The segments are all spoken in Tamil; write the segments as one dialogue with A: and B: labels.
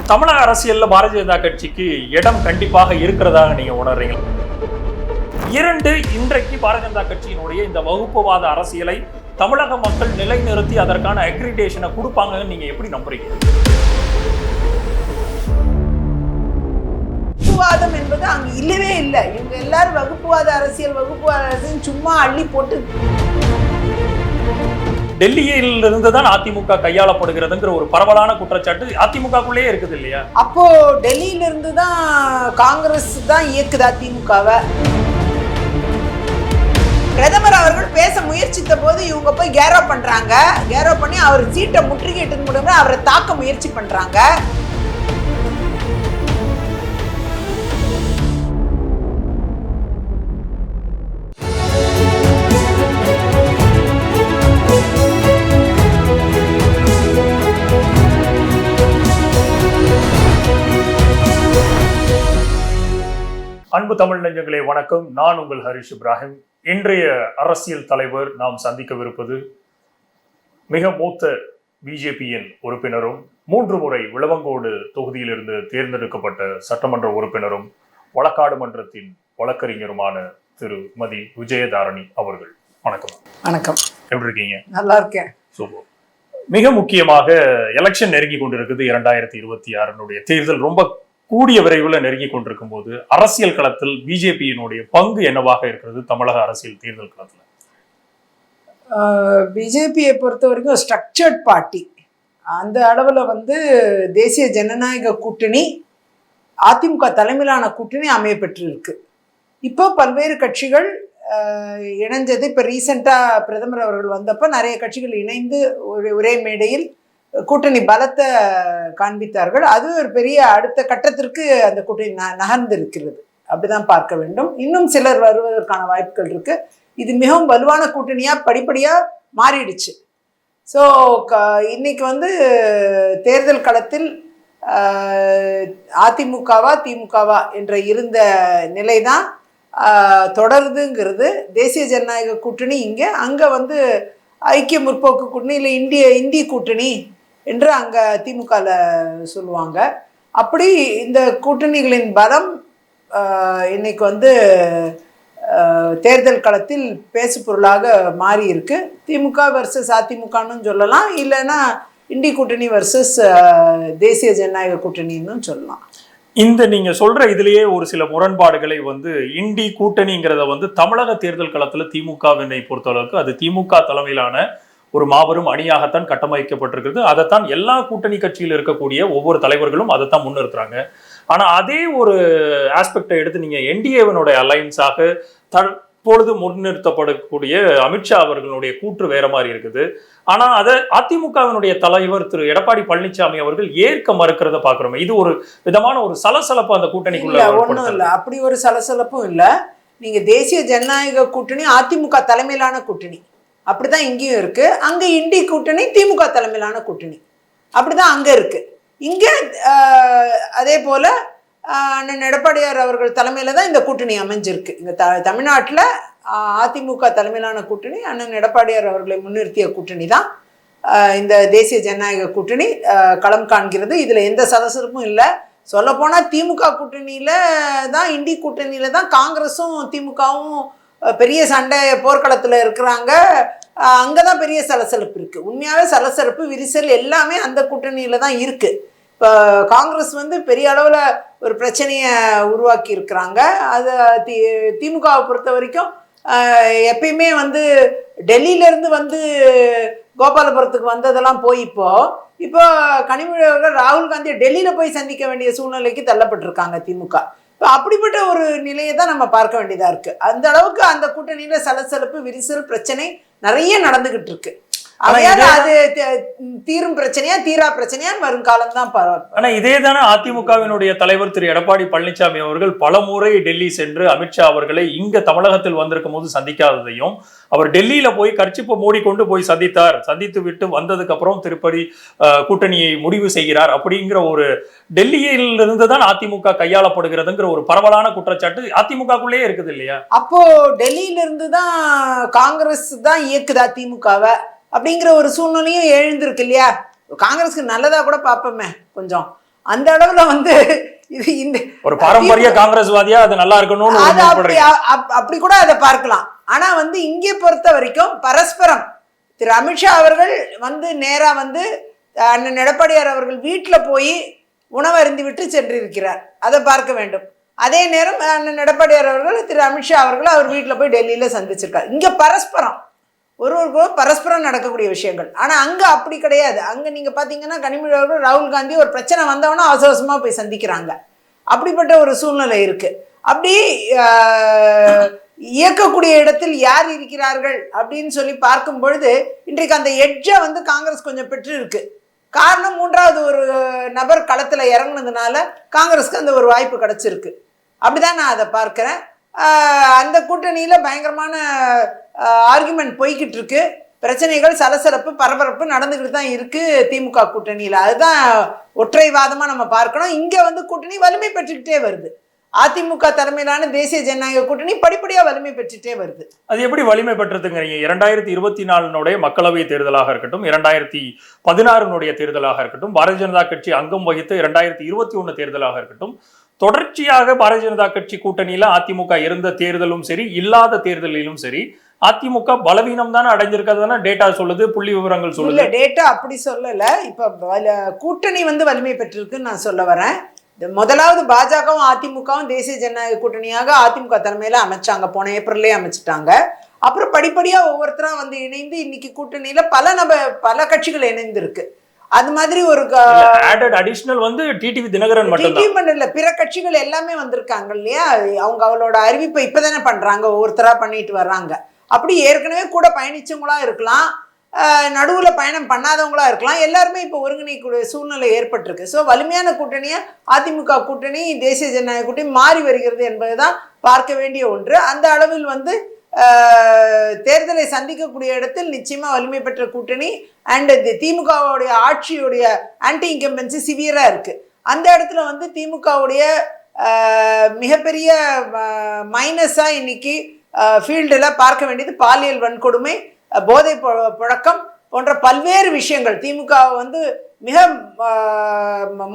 A: தமிழக அரசியல்ல பாரதிய ஜனதா கட்சிக்கு இடம் கண்டிப்பாக இருக்கிறதாக நீங்க உணர்றீங்க? இரண்டு, இன்றைக்கு பாரதிய ஜனதா கட்சியினுடைய இந்த வகுப்புவாத அரசியலை தமிழக மக்கள் நிலைநிறுத்தி அதற்கான அக்ரிடேஷனை கொடுப்பாங்கன்னு நீங்க எப்படி நம்புறீங்க?
B: வகுப்புவாதம் என்பது அங்க இல்லவே இல்லை. இவங்க எல்லாரும் வகுப்புவாத அரசியல் சும்மா அள்ளி போட்டு
A: டெல்லியில் இருந்துதான் அதிமுக கையாளப்படுகிறதுங்கிற ஒரு பரவலான குற்றச்சாட்டு அதிமுகக்குள்ளே இருக்குது இல்லையா?
B: அப்போ டெல்லியில இருந்து தான் காங்கிரஸ் தான் இயக்குது அதிமுகவை. பிரதமர் அவர்கள் பேச முயற்சித்த போது இவங்க போய் கேரோ பண்றாங்க. கேரோ பண்ணி அவர் சீட்டை முற்றுகையிட்டு முடியும்னா அவரை தாக்க முயற்சி பண்றாங்க.
A: அன்பு தமிழ் நெஞ்சங்களே வணக்கம். நான் உங்கள் ஹரிஷ் இப்ராஹிம். இன்றைய அரசியல் தலைவர் நாம் சந்திக்கவிருப்பது மிக மூத்த பிஜேபியின் உறுப்பினரும் 3 முறை விளவங்கோடு தொகுதியிலிருந்து தேர்ந்தெடுக்கப்பட்ட சட்டமன்ற உறுப்பினரும் வழக்காடு மன்றத்தின் வழக்கறிஞருமான திருமதி விஜயதாரணி அவர்கள். வணக்கம்.
B: வணக்கம்.
A: எப்படி இருக்கீங்க?
B: நல்லா இருக்கேன்.
A: சூப்பர். மிக முக்கியமாக எலெக்ஷன் நெருங்கி கொண்டிருக்குது. 2026 தேர்தல் ரொம்ப கூடிய விரைவில் நெருங்கி கொண்டிருக்கும் போது அரசியல் களத்தில் பிஜேபியினுடைய பங்கு என்னவாக இருக்கிறது தமிழக அரசியல் தேர்தல் களத்தில்?
B: பிஜேபியை பொறுத்த வரைக்கும் ஸ்ட்ரக்சர்ட் பார்ட்டி. அந்த அளவில் தேசிய ஜனநாயக கூட்டணி அதிமுக தலைமையிலான கூட்டணி அமைய பெற்றிருக்கு. இப்போ பல்வேறு கட்சிகள் இணைஞ்சது. இப்போ ரீசெண்டாக பிரதமர் அவர்கள் வந்தப்போ நிறைய கட்சிகள் இணைந்து ஒரே மேடையில் கூட்டணி பலத்தை காண்பித்தார்கள். அது ஒரு பெரிய அடுத்த கட்டத்திற்கு அந்த கூட்டணி நகர்ந்து இருக்கிறது. அப்படிதான் பார்க்க வேண்டும். இன்னும் சிலர் வருவதற்கான வாய்ப்புகள் இருக்கு. இது மிகவும் வலுவான கூட்டணியா படிப்படியா மாறிடுச்சு. ஸோ இன்னைக்கு தேர்தல் களத்தில் அதிமுகவா திமுகவா என்ற இருந்த நிலைதான் தொடருதுங்கிறது. தேசிய ஜனநாயக கூட்டணி இங்கே, அங்கே ஐக்கிய முற்போக்கு கூட்டணி இல்லை இந்திய கூட்டணி என்று அங்கே திமுகவில் சொல்லுவாங்க. அப்படி இந்த கூட்டணிகளின் பலம் இன்னைக்கு தேர்தல் களத்தில் பேசு பொருளாக மாறி இருக்கு. திமுக வர்சஸ் அதிமுகன்னு சொல்லலாம், இல்லைன்னா இந்திய கூட்டணி வர்சஸ் தேசிய ஜனநாயக கூட்டணின்னு சொல்லலாம்.
A: இந்த நீங்க சொல்ற இதுலயே ஒரு சில முரண்பாடுகளை இண்டி கூட்டணிங்கிறத தமிழக தேர்தல் களத்துல திமுகவினை பொறுத்தளவுக்கு அது திமுக தலைமையிலான ஒரு மாபெரும் அணியாகத்தான் கட்டமைக்கப்பட்டிருக்கிறது. அதைத்தான் எல்லா கூட்டணி கட்சியில் இருக்கக்கூடிய ஒவ்வொரு தலைவர்களும் அதைத்தான் முன்னிறுத்துறாங்க. ஆனா அதே ஒரு ஆஸ்பெக்டை எடுத்து நீங்க என்டிஏவினுடைய அலைன்ஸாக தற்பொழுது முன்னிறுத்தப்படக்கூடிய அமித்ஷா அவர்களுடைய கூற்று வேற மாதிரி இருக்குது. ஆனா அதை அதிமுகவினுடைய தலைவர் திரு எடப்பாடி பழனிசாமி அவர்கள் ஏற்க மறுக்கிறத பாக்குறோம். இது ஒரு விதமான ஒரு சலசலப்பு அந்த கூட்டணிக்குள்ள
B: ஒண்ணும் இல்ல. அப்படி ஒரு சலசலப்பும் இல்ல. நீங்க தேசிய ஜனநாயக கூட்டணி அதிமுக தலைமையிலான கூட்டணி, அப்படிதான் இங்கேயும் இருக்கு. அங்க இண்டி கூட்டணி திமுக தலைமையிலான கூட்டணி, அப்படிதான் அங்க இருக்கு. இங்க அதே போல அண்ணன் எடப்பாடியார் அவர்கள் தலைமையில தான் இந்த கூட்டணி அமைஞ்சிருக்கு. இங்க தமிழ்நாட்டில் அதிமுக தலைமையிலான கூட்டணி அண்ணன் எடப்பாடியார் அவர்களை முன்னிறுத்திய கூட்டணி தான் இந்த தேசிய ஜனநாயக கூட்டணி களம் காண்கிறது. இதுல எந்த சலசலப்பும் இல்லை. சொல்ல போனா திமுக கூட்டணியில தான், இண்டி கூட்டணியில தான் காங்கிரஸும் திமுகவும் பெரிய சண்டை போர்க்களத்துல இருக்கிறாங்க. அங்கதான் பெரிய சலசலப்பு இருக்கு. உண்மையாவே சலசலப்பு விரிசல் எல்லாமே அந்த கூட்டணியில தான் இருக்கு. இப்போ காங்கிரஸ் பெரிய அளவுல ஒரு பிரச்சனையை உருவாக்கி இருக்கிறாங்க. அது திமுகவை பொறுத்த வரைக்கும் எப்பயுமே டெல்லியில இருந்து கோபாலபுரத்துக்கு வந்ததெல்லாம் போய் இப்போ கனிமொழி அவர்கள் ராகுல் காந்தியை டெல்லியில போய் சந்திக்க வேண்டிய சூழ்நிலைக்கு தள்ளப்பட்டிருக்காங்க திமுக. இப்போ அப்படிப்பட்ட ஒரு நிலையை தான் நம்ம பார்க்க வேண்டியதா இருக்கு. அந்த அளவுக்கு அந்த கூட்டணியில சலசலப்பு விரிசல் பிரச்சனை நிறைய நடந்துகிட்டு இருக்கு. அவையாவது அது தீரும் பிரச்சனையா தீரா பிரச்சனையா வரும் காலம் தான்.
A: ஆனா இதே தானே அதிமுகவினுடைய தலைவர் திரு எடப்பாடி பழனிசாமி அவர்கள் பலமுறை டெல்லி சென்று அமித்ஷா அவர்களை இங்க தமிழகத்தில் வந்திருக்கும் போது சந்திக்காததையும், அவர் டெல்லியில போய் கர்ச்சிப்பை மூடிக்கொண்டு போய் சந்தித்து விட்டு வந்ததுக்கு அப்புறம் திருப்பதி கூட்டணியை முடிவு செய்கிறார் அப்படிங்கிற ஒரு டெல்லியில் இருந்துதான் அதிமுக கையாளப்படுகிறதுங்கிற ஒரு பரவலான குற்றச்சாட்டு அதிமுகக்குள்ளேயே இருக்குது இல்லையா?
B: அப்போ டெல்லியில இருந்துதான் காங்கிரஸ் தான் இயக்குது அதிமுகவை அப்படிங்கிற ஒரு சூழ்நிலையும் எழுந்திருக்கு இல்லையா? காங்கிரஸ்க்கு நல்லதா கூட பார்ப்போமே கொஞ்சம். அந்த அளவுல வந்து இது இந்த
A: ஒரு பாரம்பரிய காங்கிரஸ்வாதியா அது நல்லா இருக்கணும்னு
B: அது அப்படி கூட அதை பார்க்கலாம். ஆனா வந்து இங்கே பொறுத்த வரைக்கும் பரஸ்பரம் திரு அமித்ஷா அவர்கள் வந்து நேரா வந்து அண்ணன் எடப்பாடியார் அவர்கள் வீட்டுல போய் உணவு அருந்தி விட்டு சென்றிருக்கிறார், அதை பார்க்க வேண்டும். அதே நேரம் அண்ணன் எடப்பாடியார் அவர்கள் திரு அமித்ஷா அவர்கள் அவர் வீட்டுல போய் டெல்லியில சந்திச்சிருக்காரு. இங்க பரஸ்பரம் ஒருவருக்கும் பரஸ்பரம் நடக்கக்கூடிய விஷயங்கள். ஆனா அங்க அப்படி கிடையாது. அங்க நீங்க பாத்தீங்கன்னா கனிமொழி அவர்கள் ராகுல் காந்தி ஒரு பிரச்சனை வந்தவொன்னா அவசர அவசரமா போய் சந்திக்கிறாங்க. அப்படிப்பட்ட ஒரு சூழ்நிலை இருக்கு. அப்படி இயக்கக்கூடிய இடத்தில் யார் இருக்கிறார்கள் அப்படின்னு சொல்லி பார்க்கும் பொழுது இன்றைக்கு அந்த எட்ஜை வந்து காங்கிரஸ் கொஞ்சம் பெற்று இருக்கு. காரணம் மூன்றாவது ஒரு நபர் களத்துல இறங்குனதுனால காங்கிரஸ்க்கு அந்த ஒரு வாய்ப்பு கிடைச்சிருக்கு. அப்படிதான் நான் அதை பார்க்கிறேன். அந்த கூட்டணியில பயங்கரமான ஆர்குமெண்ட் போய்கிட்டு இருக்கு. பிரச்சனைகள், சலசலப்பு, பரபரப்பு நடந்துகிட்டு தான் இருக்கு திமுக கூட்டணியில. அதுதான் ஒற்றைவாதமா நம்ம பார்க்கணும். இங்க வந்து கூட்டணி வலிமை பெற்றுக்கிட்டே வருது. அதிமுக தலைமையிலான தேசிய ஜனநாயக கூட்டணி படிப்படியா வலிமை பெற்றுட்டே வருது.
A: அது எப்படி வலிமை பெற்றதுங்கிறீங்க? 2024 மக்களவை தேர்தலாக இருக்கட்டும், 2016 தேர்தலாக இருக்கட்டும், பாரதிய ஜனதா கட்சி அங்கம் வகித்த 2021 தேர்தலாக இருக்கட்டும், தொடர்ச்சியாக பாரதிய ஜனதா கட்சி கூட்டணியில அதிமுக இருந்த தேர்தலும் சரி, இல்லாத தேர்தலிலும் சரி, அதிமுக பலவீனம் தானே அடைஞ்சிருக்கிறதுனா டேட்டா சொல்லுது, புள்ளி விவரங்கள் சொல்லுது.
B: டேட்டா அப்படி சொல்லல. இப்ப கூட்டணி வந்து வலிமை பெற்றிருக்குன்னு நான் சொல்ல வரேன். முதலாவது பாஜகவும் அதிமுகவும் தேசிய ஜனநாயக கூட்டணியாக அதிமுக தலைமையில அமைச்சாங்க, போன ஏப்ரல்லே அமைச்சிட்டாங்க. அப்புறம் படிப்படியா ஒவ்வொருத்தரா வந்து இணைந்து இன்னைக்கு கூட்டணியில பல கட்சிகள் இணைந்து இருக்கு. அது மாதிரி ஒரு
A: அடிஷனல் வந்து டிடிவி தினகரன் மட்டும்
B: இல்ல, பிற கட்சிகள் எல்லாமே வந்திருக்காங்க இல்லையா. அவங்க அவளோட அறிவிப்பை இப்பதானே பண்றாங்க, ஒவ்வொருத்தரா பண்ணிட்டு வர்றாங்க. அப்படி ஏற்கனவே கூட பயணிச்சவங்களா இருக்கலாம், நடுவில் பயணம் பண்ணாதவங்களா இருக்கலாம், எல்லாருமே இப்போ ஒருங்கிணைக்கூடிய சூழ்நிலை ஏற்பட்டிருக்கு. ஸோ வலிமையான கூட்டணியை அதிமுக கூட்டணி, தேசிய ஜனநாயக கூட்டணி மாறி வருகிறது என்பதுதான் பார்க்க வேண்டிய ஒன்று. அந்த அளவில் வந்து தேர்தலை சந்திக்கக்கூடிய இடத்தில் நிச்சயமா வலிமை பெற்ற கூட்டணி. அண்ட் திமுகவுடைய ஆட்சியுடைய ஆன்டி இன்கம்பன்சி சிவியரா இருக்கு. அந்த இடத்துல வந்து திமுகவுடைய மிகப்பெரிய மைனஸா இன்னைக்கு ஃபீல்டில் பார்க்க வேண்டியது பாலியல் வன்கொடுமை, போதை புழக்கம் போன்ற பல்வேறு விஷயங்கள். திமுக வந்து மிக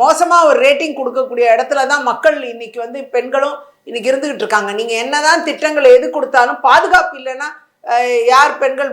B: மோசமாக ஒரு ரேட்டிங் கொடுக்கக்கூடிய இடத்துல தான் மக்கள் இன்னைக்கு வந்து பெண்களும் இன்னைக்கு இருந்துகிட்டு இருக்காங்க. நீங்கள் என்னதான் திட்டங்கள் எது கொடுத்தாலும் பாதுகாப்பு இல்லைன்னா யார் பெண்கள்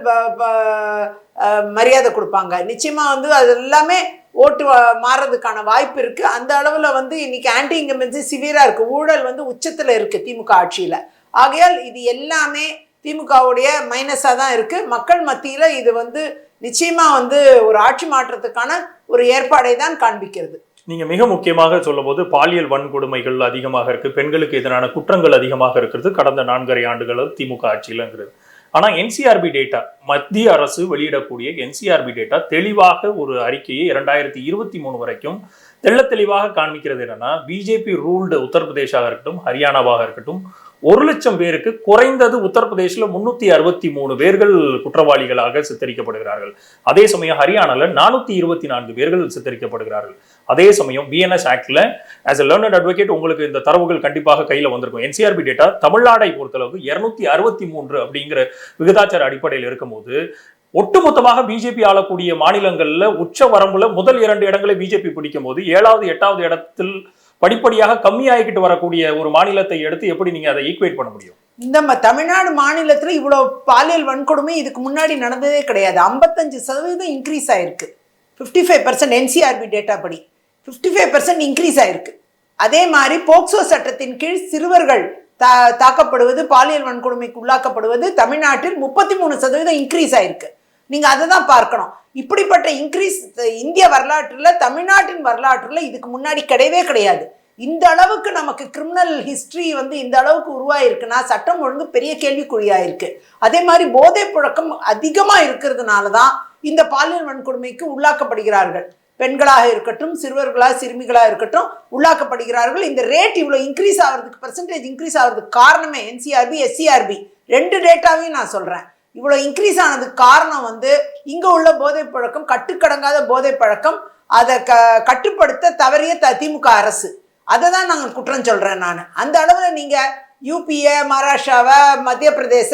B: மரியாதை கொடுப்பாங்க? நிச்சயமா வந்து அது எல்லாமே ஓட்டு மாறதுக்கான வாய்ப்பு இருக்கு. அந்த அளவில் வந்து இன்னைக்கு ஆன்டி இன்கம்பன்சி சிவியரா இருக்கு. ஊழல் வந்து உச்சத்தில் இருக்கு திமுக ஆட்சியில். ஆகையால் இது எல்லாமே திமுகவுடைய மைனஸாக தான் இருக்கு. மக்கள் மத்தியில் இது வந்து நிச்சயமா வந்து ஒரு ஆட்சி மாற்றத்துக்கான ஒரு ஏற்பாடை தான் காண்பிக்கிறது.
A: நீங்க மிக முக்கியமாக சொல்லும் போது பாலியல் வன்கொடுமைகள் அதிகமாக இருக்கு, பெண்களுக்கு எதிரான குற்றங்கள் அதிகமாக இருக்கிறது கடந்த 4.5 ஆண்டுகள் திமுக ஆட்சியிலங்கிறது. ஆனா என்சிஆர்பி டேட்டா, மத்திய அரசு வெளியிடக்கூடிய என்சிஆர்பி டேட்டா தெளிவாக ஒரு அறிக்கையை 2023 வரைக்கும் தெளிவாக காண்பிக்கிறது. என்னன்னா, பிஜேபி ரூல்டு உத்தரப்பிரதேசாக இருக்கட்டும், ஹரியானாவாக இருக்கட்டும், 1 லட்சம் பேருக்கு குறைந்தது உத்தரப்பிரதேசில் 363 பேர்கள் குற்றவாளிகளாக சித்தரிக்கப்படுகிறார்கள். அதே சமயம் ஹரியானால 424 பேர்கள் சித்தரிக்கப்படுகிறார்கள். அதே சமயம் பிஎன்எஸ் ஆக்ட்ல ஆஸ் எ லேர்னட் அட்வொகேட் உங்களுக்கு இந்த தரவுகள் கண்டிப்பாக கையில வந்திருக்கும். என்சிஆர்பி டேட்டா தமிழ்நாடை பொறுத்தளவுக்கு 263 அப்படிங்கிற விகிதாச்சார அடிப்படையில் இருக்கும்போது, ஒட்டுமொத்தமாக பிஜேபி ஆளக்கூடிய மாநிலங்கள்ல உச்ச வரம்புல முதல் 2 இடங்களை பிஜேபி பிடிக்கும் போது 7வது 8வது இடத்தில் படிப்படியாக கம்மியாகிக்கிட்டு வரக்கூடிய ஒரு மாநிலத்தை எடுத்து எப்படி நீங்க அதை ஈக்குவேட் பண்ண முடியும்?
B: இந்த தமிழ்நாடு மாநிலத்துல இவ்வளவு பாலியல் வன்கொடுமை இதுக்கு முன்னாடி நடந்ததே கிடையாது. 55% இன்க்ரீஸ் ஆயிருக்கு. 55% என்சிஆர்பி டேட்டா படி 55% இன்க்ரீஸ் ஆயிருக்கு. அதே மாதிரி போக்சோ சட்டத்தின் கீழ் சிறுவர்கள் தாக்கப்படுவது, பாலியல் வன்கொடுமைக்கு உள்ளாக்கப்படுவது தமிழ்நாட்டில் 33% இன்க்ரீஸ் ஆயிருக்கு. நீங்க அதை தான் பார்க்கணும். இப்படிப்பட்ட இன்க்ரீஸ் இந்திய வரலாற்றுல, தமிழ்நாட்டின் வரலாற்றுல இதுக்கு முன்னாடி கிடையவே கிடையாது. இந்த அளவுக்கு நமக்கு கிரிமினல் ஹிஸ்டரி வந்து இந்த அளவுக்கு உருவாயிருக்குன்னா சட்டம் ஒழுங்கு பெரிய கேள்விக்குறியாயிருக்கு. அதே மாதிரி போதை புழக்கம் அதிகமா இருக்கிறதுனால தான் இந்த பாலியல் வன்கொடுமைக்கு உள்ளாக்கப்படுகிறார்கள். பெண்களாக இருக்கட்டும், சிறுவர்களாக சிறுமிகளாக இருக்கட்டும் உள்ளாக்கப்படுகிறார்கள். இந்த ரேட் இவ்வளோ இன்க்ரீஸ் ஆகிறதுக்கு, பெர்சன்டேஜ் இன்க்ரீஸ் ஆகிறதுக்கு காரணமே என்சிஆர்பி, எஸ்சிஆர்பி 2 டேட்டாவையும் நான் சொல்றேன். இவ்வளோ இன்க்ரீஸ் ஆனதுக்கு காரணம் வந்து இங்கே உள்ள போதை பழக்கம், கட்டுக்கடங்காத போதை பழக்கம், அதை கட்டுப்படுத்த தவறிய திமுக அரசு. அதை தான் நாங்கள் குற்றம் சொல்கிறேன் நான். அந்த அளவில் நீங்கள் யூபியை, மகாராஷ்டிராவை, மத்திய பிரதேச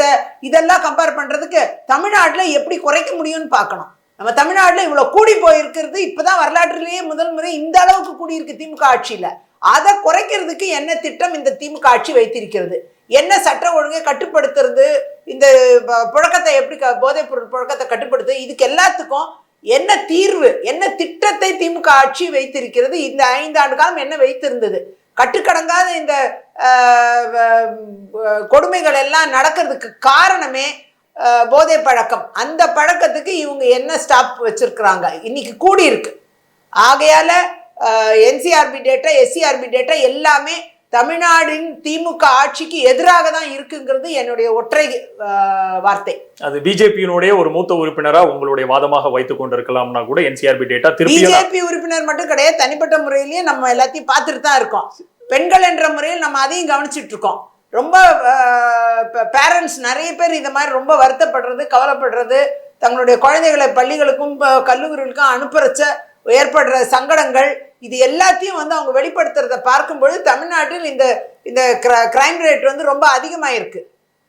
B: இதெல்லாம் கம்பேர் பண்ணுறதுக்கு தமிழ்நாட்டில் எப்படி குறைக்க முடியும்னு பார்க்கணும். நம்ம தமிழ்நாட்டுல இவ்வளவு கூடி போயிருக்கிறது இப்பதான் வரலாற்றிலேயே முதல் முறை இந்த அளவுக்கு கூடியிருக்கு திமுக ஆட்சியில. அதை குறைக்கிறதுக்கு என்ன திட்டம் இந்த திமுக ஆட்சி வைத்திருக்கிறது, என்ன சட்டம் ஒழுங்கை கட்டுப்படுத்துறது, இந்த புழக்கத்தை எப்படி போதைப் பொருள் புழக்கத்தை கட்டுப்படுத்து, இதுக்கு எல்லாத்துக்கும் என்ன தீர்வு, என்ன திட்டத்தை திமுக ஆட்சி வைத்திருக்கிறது, இந்த 5 ஆண்டு காலம் என்ன வைத்திருந்தது, கட்டுக்கடங்காத இந்த கொடுமைகள் எல்லாம் நடக்கிறதுக்கு காரணமே போதை பழக்கம். அந்த பழக்கத்துக்கு இவங்க என்ன ஸ்டாப் வச்சிருக்கிறாங்க, இன்னைக்கு கூடி இருக்கு. ஆகையால என்சிஆர்பி டேட்டா, எஸ்சிஆர்பி டேட்டா எல்லாமே தமிழ்நாடின் திமுக ஆட்சிக்கு எதிராக தான் இருக்குங்கிறது என்னுடைய ஒற்றை வார்த்தை. அது
A: பிஜேபியினுடைய ஒரு மூத்த உறுப்பினரா உங்களுடைய வாதமாக வைத்துக் கொண்டிருக்கலாம்னா கூட என்சிஆர்பி டேட்டா
B: பிஜேபி உறுப்பினர் மட்டும் கிடையாது, தனிப்பட்ட முறையிலேயே நம்ம எல்லாத்தையும் பார்த்துட்டு தான் இருக்கோம். பெண்கள் என்ற முறையில் நம்ம அதையும் கவனிச்சுட்டு இருக்கோம். ரொம்ப பேரண்ட்ஸ் நிறைய பேர் இந்த மாதிரி ரொம்ப வருத்தப்படுறது, கவலைப்படுறது, தங்களுடைய குழந்தைகளை பள்ளிகளுக்கும் கல்லூரிகளுக்கும் அனுப்புறச்ச ஏற்படுற சங்கடங்கள், இது எல்லாத்தையும் அவங்க வெளிப்படுத்துறத பார்க்கும்பொழுது தமிழ்நாட்டில் இந்த கிரைம் ரேட் ரொம்ப அதிகமாயிருக்கு.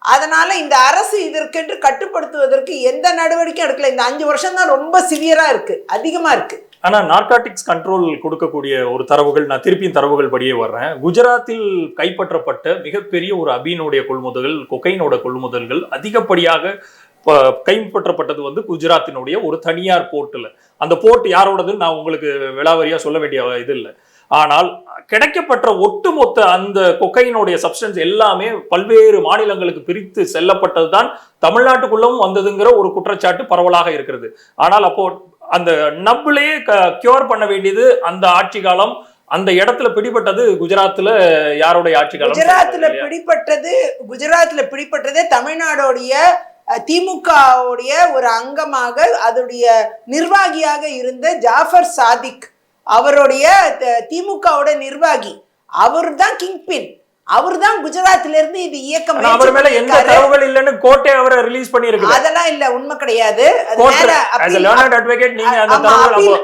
B: அதனால இந்த அரசு இதற்கென்று கட்டுப்படுத்துவதற்கு எந்த நடவடிக்கையும் எடுக்கல. இந்த 5 வருஷம் தான் ரொம்ப சிவியரா இருக்கு, அதிகமா இருக்கு.
A: ஆனா நார்காட்டிக்ஸ் கண்ட்ரோல் கொடுக்கக்கூடிய ஒரு தரவுகள், நான் திருப்பியும் தரவுகள் படியே வர்றேன். குஜராத்தில் கைப்பற்றப்பட்ட மிகப்பெரிய ஒரு அபீனுடைய கொள்முதல்கள், கொக்கைனோட கொள்முதல்கள் அதிகப்படியாக கைப்பற்றப்பட்டது குஜராத்தினுடைய ஒரு தனியார் போர்ட்ல. அந்த போர்ட் யாரோடதுன்னு நான் உங்களுக்கு விலாவரியா சொல்ல வேண்டிய இது இல்லை. ஆனால் கிடைக்கப்பட்ட ஒட்டுமொத்த அந்த கொக்கைனுடைய சப்ஸ்டன்ஸ் எல்லாமே பல்வேறு மாநிலங்களுக்கு பிரித்து செல்லப்பட்டது தான் தமிழ்நாட்டுக்குள்ளவும் வந்ததுங்கிற ஒரு குற்றச்சாட்டு பரவலாக இருக்கிறது. ஆனால் அப்போ அந்த நப்லே கியூர் பண்ண வேண்டியது அந்த ஆட்சி காலம், அந்த இடத்துல பிடிபட்டது குஜராத்ல யாருடைய ஆட்சி காலம்?
B: குஜராத்ல பிடிபட்டதே தமிழ்நாடோடைய திமுகவுடைய ஒரு அங்கமாக அதோடைய நிர்வாகியாக இருந்த ஜாஃபர் சாதிக், அவருடைய திமுகவோட நிர்வாகி, அவர் தான் கிங்பின், அவர் தான் குஜராத்ல இருந்து இது இயக்கம்.
A: அவர் மேல எந்த தகவல் இல்லன்னு கோர்ட்டே அவரை ரிலீஸ் பண்ணிருக்கு.
B: அதெல்லாம் இல்ல, உண்மை கிடையாது.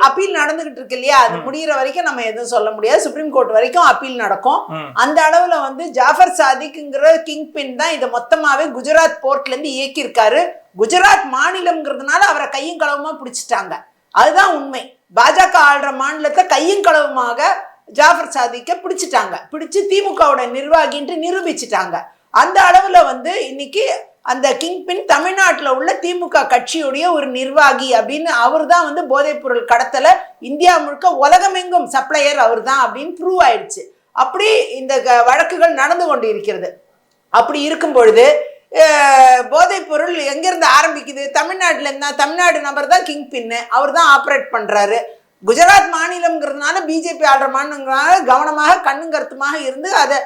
B: அப்பீல் நடந்துகிட்டு இருக்கு இல்லையா, அது முடிகிற வரைக்கும் நம்ம எதுவும் சொல்ல முடியாது. சுப்ரீம் கோர்ட் வரைக்கும் அப்பீல் நடக்கும். அந்த அளவுல ஜாஃபர் சாதிக்ங்கிற கிங்பின் தான் இதை மொத்தமாவே குஜராத் போர்ட்ல இருந்து இயக்கி இருக்காரு. குஜராத் மாநிலம்ங்கிறதுனால அவரை கையும் களவுமா பிடிச்சிட்டாங்க, அதுதான் உண்மை. பாஜக ஆள்ற மாநிலத்தை கையும் களவுமாக ஜாஃபர் சாதிக்க பிடிச்சிட்டாங்க, பிடிச்சு திமுகவோட நிர்வாகின்ட்டு நிரூபிச்சிட்டாங்க. அந்த அளவுல இன்னைக்கு அந்த கிங்பின் தமிழ்நாட்டில் உள்ள திமுக கட்சியுடைய ஒரு நிர்வாகி அப்படின்னு அவர் தான் போதைப் பொருள் கடத்தல இந்தியா முழுக்க உலகமெங்கும் சப்ளையர் அவர் தான் அப்படின்னு ப்ரூவ் ஆயிடுச்சு. அப்படி இந்த வழக்குகள் நடந்து கொண்டு இருக்கிறது. அப்படி இருக்கும் பொழுது போதைப் பொருள் எங்கிருந்து ஆரம்பிக்குது? தமிழ்நாட்டுல இருந்தா, தமிழ்நாடு நபர் தான் கிங்பின்னு, அவர் தான் ஆப்ரேட் பண்றாரு. குஜராத் மாநிலம்ங்கிறதுனால பிஜேபி ஆடுற மாநிலங்கிறதுனால கவனமாக கண்ணும் கருத்துமாக இருந்து அதை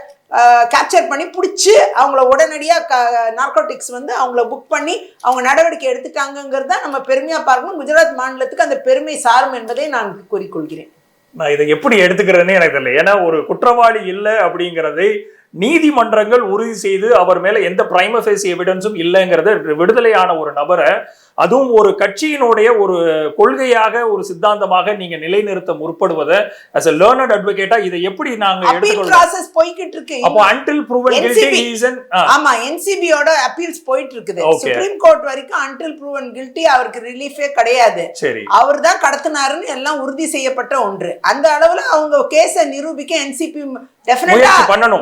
B: கேப்சர் பண்ணி பிடிச்சி அவங்கள உடனடியாக நார்கோட்டிக்ஸ் அவங்கள புக் பண்ணி அவங்க நடவடிக்கை எடுத்துட்டாங்கிறது தான் நம்ம பெருமையாக பார்க்கணும். குஜராத் மாநிலத்துக்கு அந்த பெருமை சாரும் என்பதை நான் கூறிக்கொள்கிறேன்.
A: நான் இதை எப்படி எடுத்துக்கிறேன்னு எனக்கு தெரியல. ஏன்னா ஒரு குற்றவாளி இல்லை அப்படிங்கிறதை நீதிமன்றங்கள் உறுதி செய்து அவர் மேல எந்த பிரைம ஃபேசி எவிடன்ஸும் இல்லைங்கிறத விடுதலையான ஒரு நபரை, அதுவும் ஒரு கட்சியினுடைய ஒரு கொள்கையாக ஒரு சித்தாந்தமாக நீங்க நிலைநிறுத்த முற்படுவதை as a learned advocate இதை எப்படி நாங்க
B: எடுத்துக்கொள்றோம்? போயிட்டு இருக்கு.
A: அப்போ until proven guilty reason
B: ஆமா, NCBயோட அப்பீல்ஸ் போயிட்டு இருக்குது. சுப்ரீம் கோர்ட் வரைக்கும் until proven guilty அவருக்கு ரிலீஃபே கிடையாது.
A: சரி,
B: அவர் தான் கடத்தினாருன்னு எல்லாம் உறுதி செய்யப்பட்ட ஒன்று. அந்த அளவுல அவங்க கேஸை நிரூபிக்க NCB டெஃபினட்டா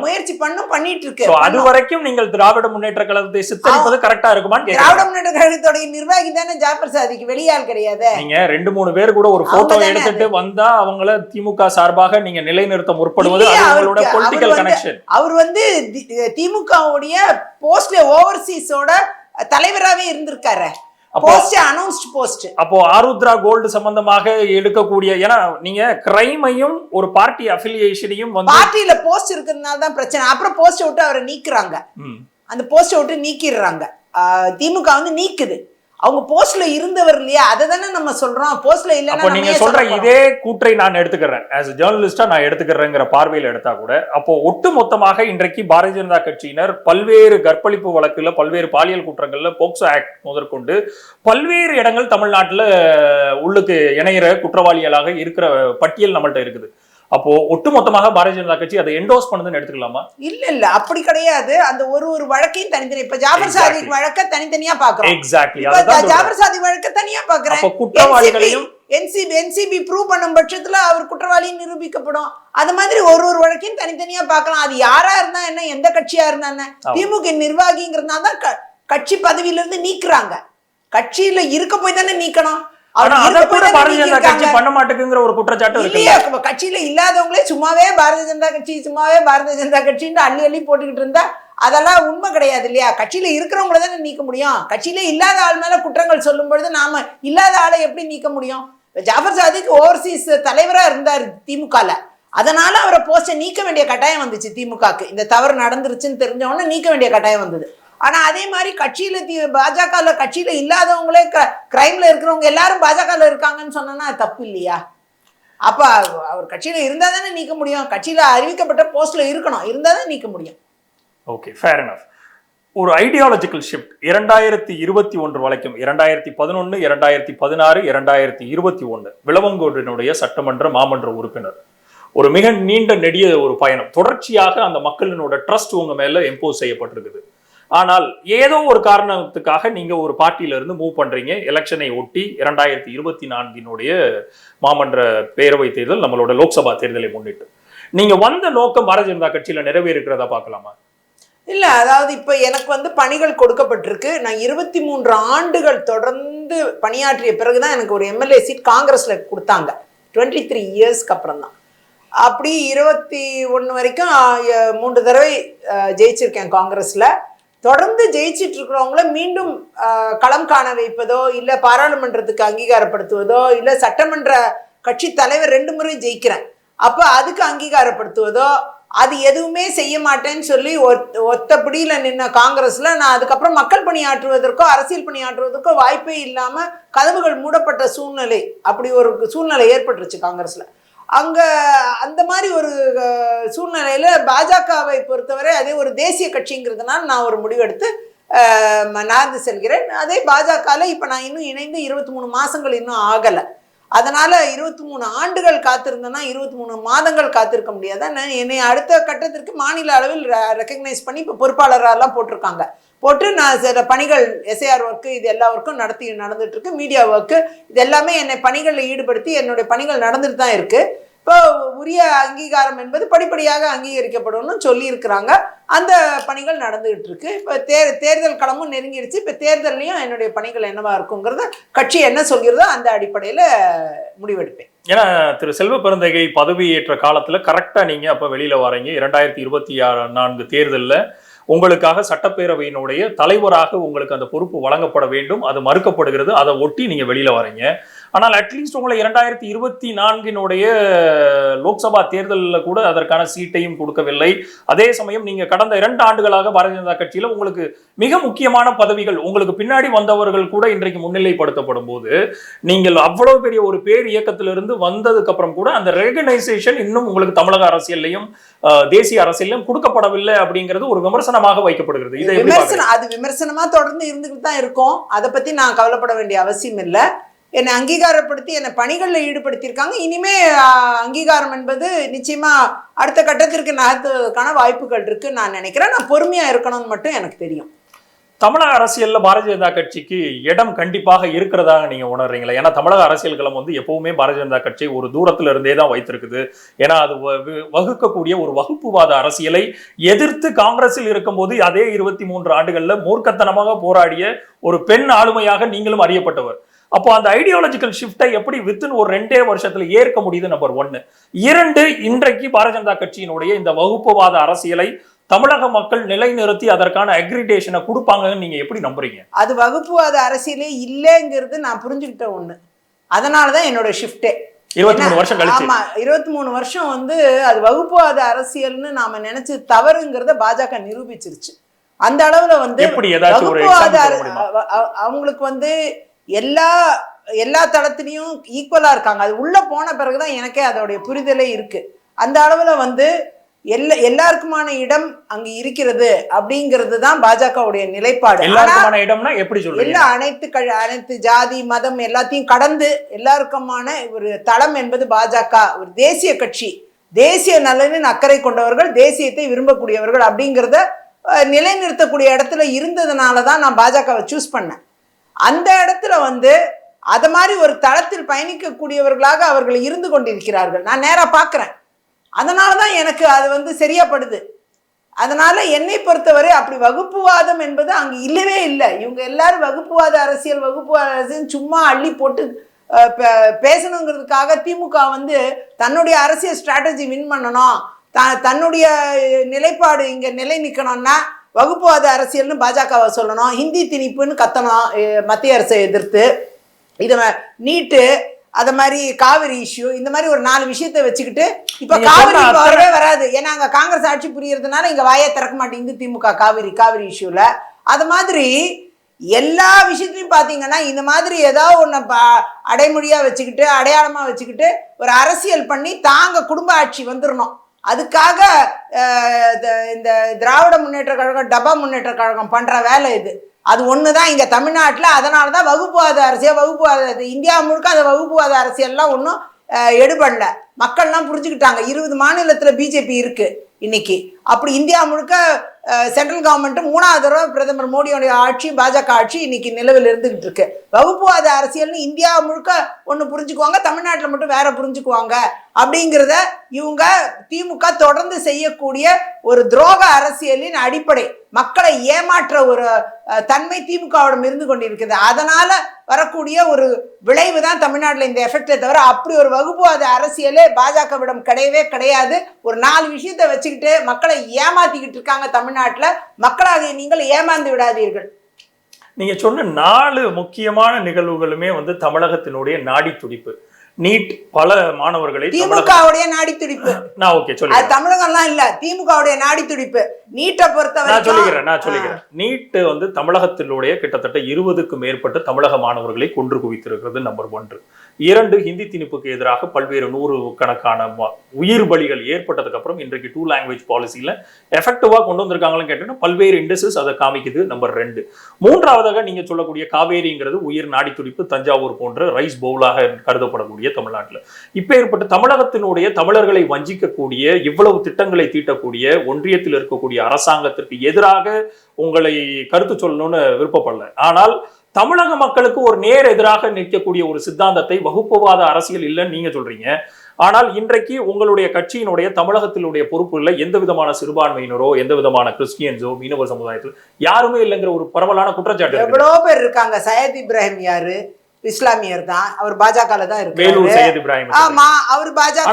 B: முயற்சி பண்ணிட்டு இருக்கு.
A: அது வரைக்கும் நீங்கள் திராவிட முன்னேற்ற கழகத்தை சித்தரிப்பது கரெக்டா இருக்குமான்னு
B: திராவிட முன்னேற்ற கழகத்தோட நிர்வாகி தானே ஜாஃபர் சாதிக், வெளியால் கிடையாது.
A: நீங்க 2-3 பேர் கூட ஒரு போட்டோ எடுத்துட்டு வந்தா அவங்கள திமுக சார்பாக நீங்க நிலைநிறுத்த முற்படுவது அவங்களோட பொலிட்டிக்கல் கனெக்ஷன்.
B: அவர் திமுகவுடைய போஸ்ட் ஓவர்சீஸோட தலைவராகவே இருந்திருக்காரு.
A: அப்போ ஆருத்ரா கோல்டு சம்பந்தமாக எடுக்கக்கூடிய, ஏன்னா நீங்க கிரைமையும் ஒரு பார்ட்டி அஃபிலியேஷனையும்
B: பார்ட்டியில போஸ்ட் இருக்கிறதுனால தான் பிரச்சனை. அப்புறம் போஸ்ட் விட்டு அவரை நீக்குறாங்க, அந்த போஸ்ட் விட்டு நீக்கிடுறாங்க. திமுக நீக்குது. அவங்க போஸ்ட்ல இருந்தவர் இல்லையா, அதை தானே நம்ம சொல்றோம். போஸ்ட்ல இல்லைன்னா
A: நீங்க சொல்ற இதே கூற்றை நான் எடுத்துக்கிறேன், ஆஸ் ஜேர்னலிஸ்டா நான் எடுத்துக்கிறேங்கிற பார்வையில் எடுத்தா கூட, அப்போ ஒட்டு மொத்தமாக இன்றைக்கு பாரதிய ஜனதா கட்சியினர் பல்வேறு கற்பழிப்பு வழக்குல, பல்வேறு பாலியல் குற்றங்கள்ல, போக்சோ ஆக்ட் முதற்கொண்டு பல்வேறு இடங்கள் தமிழ்நாட்டில் உள்ளுக்கு இணையிற குற்றவாளிகளாக இருக்கிற பட்டியல் நம்மள்ட்ட இருக்குது. அப்போ ஒட்டுமொத்தமாக பாரதிய ஜனதா கட்சி அதை என்டோஸ் பண்ணுதுன்னு எடுத்துக்கலாமா?
B: இல்ல அப்படி கிடையாது. அந்த ஒரு வழக்கையும் தனித்தனி, இப்ப ஜாபர் சாதிக் வழக்க தனித்தனியா பாக்குறோம்.
A: எக்ஸாக்ட்லி.
B: ஜாபர் சாதிக் வழக்க தனியா பாக்குறேன்.
A: குற்றவாளிகளையும்
B: என்சிபி ப்ரூவ் பண்ணும் பட்சத்துல அவர் குற்றவாளி நிரூபிக்கப்படும். அது மாதிரி ஒரு வழக்கையும் தனித்தனியா பார்க்கலாம். அது யாரா இருந்தா என்ன, எந்த கட்சியா இருந்தா என்ன, திமுக நிர்வாகிங்கிறதுனால தான் கட்சி பதவியில இருந்து நீக்குறாங்க. கட்சியில இருக்க போய் தானே நீக்கணும்.
A: பாரதிய ஜனதா கட்சி பண்ண மாட்டேங்குங்கிற ஒரு குற்றச்சாட்டு இருக்கு.
B: கட்சியில இல்லாதவங்களே சும்மாவே பாரதிய ஜனதா கட்சின்னு அள்ளி போட்டுக்கிட்டு இருந்தா அதெல்லாம் உண்மை கிடையாது இல்லையா? கட்சியில இருக்கிறவங்கள தானே நீக்க முடியும். கட்சியில இல்லாத ஆள் மேல குற்றங்கள் சொல்லும் பொழுது நாம இல்லாத ஆளை எப்படி நீக்க முடியும்? ஜாபர் சாதிக் ஓவர்சீஸ் தலைவரா இருந்தார் திமுகல. அதனால அவரை போஸ்ட நீக்க வேண்டிய கட்டாயம் வந்துச்சு திமுகக்கு. இந்த தவறு நடந்துருச்சுன்னு தெரிஞ்ச உடனே நீக்க வேண்டிய கட்டாயம் வந்தது. ஆனா அதே மாதிரி கட்சியில பாஜக கட்சியில இல்லாதவங்களே கிரைம்ல இருக்கிறவங்க எல்லாரும் பாஜக இருக்காங்கன்னு சொன்னா தப்பு இல்லையா? அப்ப அவர் கட்சியில இருந்தா தானே நீக்க முடியும். கட்சியில அறிவிக்கப்பட்ட போஸ்ட்ல இருக்கணும், இருந்தா தான் நீக்க முடியும்.
A: Okay, fair enough. ஒரு ஐடியாலஜிக்கல் ஷிஃப்ட் 2021 வரைக்கும் 2011, 2016, 2021 விளவங்கோடினுடைய சட்டமன்ற மாமன்ற உறுப்பினர். ஒரு மிக நீண்ட நெடிய ஒரு பயணம். தொடர்ச்சியாக அந்த மக்களினோட ட்ரஸ்ட் உங்க மேல எம்போஸ் செய்யப்பட்டிருக்குது. ஆனால் ஏதோ ஒரு காரணத்துக்காக நீங்க ஒரு பார்ட்டியில இருந்து மூவ் பண்றீங்க. எலெக்ஷனை ஒட்டி 2024 மாமன்ற பேரவை தேர்தல், நம்மளோட லோக்சபா தேர்தலை முன்னிட்டு நீங்க வந்த நோக்கம் பாரதிய ஜனதா கட்சியில நிறைவேறுகிறதா பார்க்கலாமா?
B: இல்ல, அதாவது இப்ப எனக்கு பணிகள் கொடுக்கப்பட்டிருக்கு. நான் 23 ஆண்டுகள் தொடர்ந்து பணியாற்றிய பிறகுதான் எனக்கு ஒரு எம்எல்ஏ சீட் காங்கிரஸ்ல கொடுத்தாங்க. 23 இயர்ஸ்க்கு அப்புறம் தான். அப்படி 21 வரைக்கும் 3 தடவை ஜெயிச்சிருக்கேன் காங்கிரஸ்ல. தொடர்ந்து ஜெயிச்சிட்டு இருக்கிறவங்கள மீண்டும் களம் காண வைப்பதோ, இல்ல பாராளுமன்றத்துக்கு அங்கீகாரப்படுத்துவதோ, இல்ல சட்டமன்ற கட்சி தலைவர் 2 முறை ஜெயிக்கிறேன் அப்ப அதுக்கு அங்கீகாரப்படுத்துவதோ, அது எதுவுமே செய்ய மாட்டேன்னு சொல்லி ஒத்தப்படியில நின்ன காங்கிரஸ்ல நான் அதுக்கப்புறம் மக்கள் பணியாற்றுவதற்கோ அரசியல் பணியாற்றுவதற்கோ வாய்ப்பே இல்லாம கதவுகள் மூடப்பட்ட சூழ்நிலை, அப்படி ஒரு சூழ்நிலை ஏற்பட்டுருச்சு காங்கிரஸ்ல. அங்க அந்த மாதிரி ஒரு சூழ்நிலையில பாஜகவை பொறுத்தவரை அதே ஒரு தேசிய கட்சிங்கிறதுனால நான் ஒரு முடிவெடுத்து நகர்ந்து செல்கிறேன். அதே பாஜகல இப்ப நான் இன்னும் இணைந்து 23 மாசங்கள் இன்னும் ஆகலை. அதனால 23 ஆண்டுகள் காத்திருந்தேன்னா 23 மாதங்கள் காத்திருக்க முடியாது. என்னை அடுத்த கட்டத்திற்கு மாநில அளவில் ரெக்கக்னைஸ் பண்ணி இப்போ பொறுப்பாளரெல்லாம் போட்டிருக்காங்க. போட்டு நான் சில பணிகள், எஸ்ஐஆர் ஒர்க்கு, இது எல்லா ஒர்க்கும் நடந்துட்டு இருக்கு. மீடியா ஒர்க்கு, இது எல்லாமே என்னை பணிகளில் ஈடுபடுத்தி என்னுடைய பணிகள் நடந்துட்டு தான் இருக்கு. இப்போ உரிய அங்கீகாரம் என்பது படிப்படியாக அங்கீகரிக்கப்படும் சொல்லி இருக்கிறாங்க. அந்த பணிகள் நடந்துகிட்டு இருக்கு. இப்போ தேர்தல் களமும் நெருங்கிடுச்சு. இப்போ தேர்தலையும் என்னுடைய பணிகள் என்னவா இருக்குங்கிறத கட்சி என்ன சொல்கிறதோ அந்த அடிப்படையில் முடிவெடுப்பேன்.
A: ஏன்னா திரு செல்வ பெருந்தகை பதவியேற்ற காலத்துல கரெக்டா நீங்க அப்ப வெளியில வரீங்க. 2024 தேர்தலில் உங்களுக்காக சட்டப்பேரவையினுடைய தலைவராக உங்களுக்கு அந்த பொறுப்பு வழங்கப்பட வேண்டும். அது மறுக்கப்படுகிறது. அதை ஒட்டி நீங்க வெளியில வரீங்க. ஆனால் அட்லீஸ்ட் உங்களை 2024 லோக்சபா தேர்தலில் கூட அதற்கான சீட்டையும் கொடுக்கவில்லை. அதே சமயம் நீங்க கடந்த 2 ஆண்டுகளாக பாரதிய ஜனதா கட்சியில உங்களுக்கு மிக முக்கியமான பதவிகள், உங்களுக்கு பின்னாடி வந்தவர்கள் கூட இன்றைக்கு முன்னிலைப்படுத்தப்படும் போது நீங்கள் அவ்வளவு பெரிய ஒரு பேர் இயக்கத்திலிருந்து வந்ததுக்கு அப்புறம் கூட அந்த ரெகனைசேஷன் இன்னும் உங்களுக்கு தமிழக அரசியலையும் தேசிய அரசியலையும் கொடுக்கப்படவில்லை அப்படிங்கிறது ஒரு விமர்சனமாக வைக்கப்படுகிறது. இதை
B: அது விமர்சனமா தொடர்ந்து இருந்துகிட்டு தான் இருக்கும். அதை பத்தி நான் கவலைப்பட வேண்டிய அவசியம் இல்லை. என்னை அங்கீகாரப்படுத்தி என்னை பணிகளில் ஈடுபடுத்தியிருக்காங்க. இனிமே அங்கீகாரம் என்பது நிச்சயமா அடுத்த கட்டத்திற்கு நகர்த்துவதற்கான வாய்ப்புகள் இருக்குன்னு நான் நினைக்கிறேன். நான் பொறுமையா இருக்கணும்னு மட்டும் எனக்கு தெரியும்.
A: தமிழக அரசியல்ல பாரதிய ஜனதா கட்சிக்கு இடம் கண்டிப்பாக இருக்கிறதா நீங்க உணர்றீங்களா? ஏன்னா தமிழக அரசியல் களம் எப்பவுமே பாரதிய ஜனதா கட்சி ஒரு தூரத்துல இருந்தே தான் வைத்திருக்குது. ஏன்னா அது வகுக்கக்கூடிய ஒரு வகுப்புவாத அரசியலை எதிர்த்து காங்கிரஸில் இருக்கும்போது அதே 23 ஆண்டுகள்ல மூர்க்கத்தனமாக போராடிய ஒரு பெண் ஆளுமையாக நீங்களும் அறியப்பட்டவர். அப்போ அந்த ஐடியாலஜிக்கல் ஷிஃப்டை எப்படி வித்தின் ஒரு 2 வருஷத்துல ஏற்க முடியுது? நம்பர் 1. 2, இன்றைக்கு பாரதிய ஜனதா கட்சியினுடைய இந்த வகுப்புவாத அரசியலை தமிழக மக்கள் நிலைநிறுத்தி அதற்கான அக்ரிடேஷனை கொடுப்பாங்கன்னு நீங்க எப்படி நம்புறீங்க?
B: அது வகுப்புவாத அரசியலே இல்லைங்கிறது நான் புரிஞ்சுக்கிட்ட ஒண்ணு. அதனாலதான் என்னோட ஷிஃப்டே
A: 23 வருஷம் கழிச்சு.
B: ஆமா, 23 வருஷம் அது வகுப்புவாத அரசியல்னு நாம நினைச்சு தவறுங்கிறத பாஜக நிரூபிச்சிருச்சு. அந்த அளவுல
A: எப்படி ஏதாச்சும் ஒரு
B: அவங்களுக்கு எல்லா தளத்திலையும் ஈக்குவலா இருக்காங்க. அது உள்ள போன பிறகுதான் எனக்கே அதோடைய புரிதலே இருக்கு. அந்த அளவுல எல்லாருக்குமான இடம் அங்க இருக்கிறது அப்படிங்கிறது தான் பாஜகவுடைய நிலைப்பாடு.
A: எல்லாருக்குமான இடம்னா எப்படி சொல்றீங்க?
B: அனைத்து ஜாதி மதம் எல்லாத்தையும் கடந்து எல்லாருக்குமான ஒரு தளம் என்பது பாஜக ஒரு தேசிய கட்சி. தேசிய நலனின் அக்கறை கொண்டவர்கள், தேசியத்தை விரும்பக்கூடியவர்கள் அப்படிங்கிறத நிலைநிறுத்தக்கூடிய இடத்துல இருந்ததுனால தான் நான் பாஜகவை சூஸ் பண்ணேன். அந்த இடத்துல வந்து அது மாதிரி ஒரு தளத்தில் பயணிக்கக்கூடியவர்களாக அவர்கள் இருந்து கொண்டிருக்கிறார்கள். நான் நேராக பார்க்குறேன். அதனால தான் எனக்கு அது வந்து சரியாப்படுது. அதனால என்னை பொறுத்தவரை அப்படி வகுப்புவாதம் என்பது அங்கே இல்லவே இல்லை. இவங்க எல்லாரும் வகுப்புவாத அரசியல் சும்மா அள்ளி போட்டு பேசணுங்கிறதுக்காக திமுக வந்து தன்னுடைய அரசியல் ஸ்ட்ராட்டஜி வின் பண்ணணும், தன்னுடைய நிலைப்பாடு இங்கே நிலை நிற்கணும்னா வகுப்புவாத அரசியல்னு பாஜகவை சொல்லணும், ஹிந்தி திணிப்புன்னு கத்தணும் மத்திய அரசை எதிர்த்து, இதை நீட்டு, அத மாதிரி காவிரி இஷ்யூ, இந்த மாதிரி ஒரு 4 விஷயத்தை வச்சுக்கிட்டு இப்ப காவிரி வரவே வராது. ஏன்னா அங்க காங்கிரஸ் ஆட்சி புரியறதுனால இங்க வாயே திறக்க மாட்டேங்குது திமுக காவிரி இஷ்யூல. அது மாதிரி எல்லா விஷயத்துலையும் பாத்தீங்கன்னா இந்த மாதிரி ஏதாவது ஒண்ணு அடைமொழியா வச்சுக்கிட்டு அடையாளமா வச்சுக்கிட்டு ஒரு அரசியல் பண்ணி தாங்க குடும்ப ஆட்சி வந்துடணும். அதுக்காக இந்த திராவிட முன்னேற்ற கழகம், டபா முன்னேற்ற கழகம் பண்ற வேலை இது. அது ஒன்று தான் இங்கே தமிழ்நாட்டில். அதனால தான் வகுப்புவாத அரசியல், இந்தியா முழுக்க அந்த வகுப்புவாத அரசியல்லாம் ஒன்றும் எடுபடல. மக்கள்லாம் புரிஞ்சுக்கிட்டாங்க. 20 மாநிலத்தில் பிஜேபி இருக்கு இன்னைக்கு. அப்படி இந்தியா முழுக்க சென்ட்ரல் கவர்மெண்ட் 3வது தடவை பிரதமர் மோடியோடைய ஆட்சி, பாஜக ஆட்சி இன்னைக்கு நிலவில் இருந்துகிட்டு இருக்கு. வகுப்புவாத அரசியல்னு இந்தியா முழுக்க ஒன்று புரிஞ்சுக்குவாங்க, தமிழ்நாட்டில் மட்டும் வேற புரிஞ்சுக்குவாங்க. அப்படிங்கிறத இவங்க திமுக தொடர்ந்து செய்யக்கூடிய ஒரு துரோக அரசியலின் அடிப்படை. மக்களை ஏமாற்ற ஒரு தன்மை திமுகவிடம் இருந்து கொண்டிருக்குது. அதனால வரக்கூடிய ஒரு விளைவு தான் தமிழ்நாட்டில் இந்த எஃபெக்டை தவிர அப்படி ஒரு வகுப்புவாத அரசியலே பாஜகவிடம் கிடையவே கிடையாது. ஒரு 4 விஷயத்தை வச்சுக்கிட்டு மக்களை ஏமாத்திக்கிட்டு இருக்காங்க தமிழ்நாட்டில். மக்களாகிய நீங்கள் ஏமாந்து விடாதீர்கள்.
A: நீங்க சொன்ன 4 முக்கியமான நிகழ்வுகளுமே வந்து தமிழகத்தினுடைய நாடி துடிப்பு. நீட் பல மாணவர்களை
B: திமுகவுடைய நாடி துடிப்பு.
A: நான் ஓகே சொல்லுங்க.
B: அது தமிழகம்லாம் இல்ல, திமுகவுடைய நாடி துடிப்பு. நீட்டை பொறுத்தவரை
A: நான் சொல்லிக்கிறேன். நீட் வந்து தமிழகத்தினுடைய கிட்டத்தட்ட 20க்கும் மேற்பட்ட தமிழக மாணவர்களை கொன்று குவித்திருக்கிறது. நம்பர் 1. 2, ஹிந்தி திணிப்புக்கு எதிராக பல்வேறு 100 கணக்கான உயிர் பலிகள் ஏற்பட்டதுக்கு அப்புறம் இன்றைக்கு 2 லாங்குவேஜ் பாலிசியில எஃபெக்டிவா கொண்டு வந்திருக்காங்கன்னு கேட்டீங்கன்னா பல்வேறு இண்டஸ்ட்ரீஸ் அதை காமிக்குது. நம்பர் 2. 3வதாக நீங்க சொல்லக்கூடிய காவேரிங்கிறது உயிர் நாடி துடிப்பு. தஞ்சாவூர் போன்ற ரைஸ் பவுலாக கருதப்படக்கூடிய தமிழ்நாட்டில் இப்ப ஏற்பட்ட தமிழகத்தினுடைய தமிழர்களை வஞ்சிக்கக்கூடிய இவ்வளவு திட்டங்களை தீட்டக்கூடிய ஒன்றியத்தில் இருக்கக்கூடிய அரசாங்கத்திற்கு எதிராக உங்களை கருத்து சொல்லணும்னு விருப்பப்படல. ஆனால் தமிழக மக்களுக்கு ஒரு நேர் எதிராக நிற்கக்கூடிய ஒரு சித்தாந்தத்தை வகுப்புவாத அரசியல் இல்லைன்னு நீங்க சொல்றீங்க. ஆனால் இன்றைக்கு உங்களுடைய கட்சியினுடைய தமிழகத்தினுடைய பொறுப்புல எந்த விதமான சிறுபான்மையினரோ, எந்த விதமான கிறிஸ்டியன்ஸோ, மீனவர் சமுதாயத்தில் யாருமே இல்லைங்கிற ஒரு பரவலான குற்றச்சாட்டு.
B: எவ்வளவு பேர் இருக்காங்க. சையத் இப்ராஹிம் யாரு? இஸ்லாமியர் தான். அவர் பாஜகல தான் இருக்காரு. ஆமா, அவர் பாஜக.